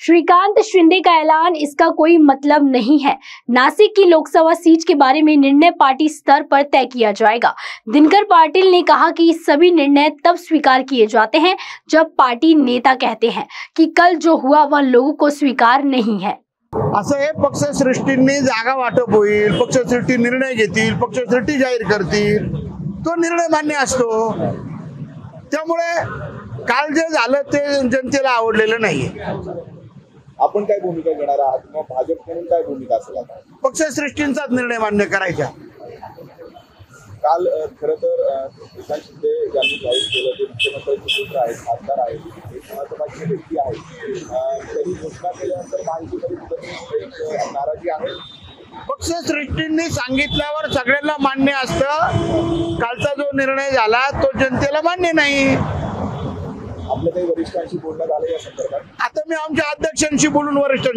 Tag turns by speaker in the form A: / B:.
A: श्रीकांत शिंदे का ऐलान, इसका कोई मतलब नहीं है। नासिक की लोकसभा सीट के बारे में निर्णय पार्टी स्तर पर तय किया जाएगा। दिनकर पाटिल ने कहा कि सभी निर्णय तब स्वीकार किए जाते हैं जब पार्टी नेता कहते हैं कि कल जो हुआ वह लोगों को स्वीकार नहीं है।
B: असं हे पक्षश्रेष्ठींनी जागा वाटप होईल, पक्षश्रेष्ठी निर्णय घेतील, पक्षश्रेष्ठी जाहीर करतील, तो निर्णय मान्य असतो। त्यामुळे काल जे झालं ते जनतेला आवडलेलं नाहीये।
C: आपण काय भूमिका घेणार आहात किंवा भाजप म्हणून काय भूमिका असेल आता?
B: पक्षश्रेष्ठींचाच निर्णय मान्य करायचा।
C: काल खरं तर श्रीकांत शिंदे यांनी जाहीर केलं ते मुख्यमंत्र्यांचे पुत्र आहेत, खासदार आहेत, एक महत्त्वाची व्यक्ती आहेत, त्यांनी घोषणा केल्यानंतर माहितीमध्ये नाराजी आहे।
B: पक्षश्रेष्ठींनी सांगितल्यावर सगळ्यांना मान्य असतं। कालचा जो निर्णय झाला तो जनतेला मान्य नाही।
C: आपल्या काही वरिष्ठांशी बोलणं झालं या संदर्भात?
B: आता मी आमच्या अध्यक्षांशी बोलून वरिष्ठ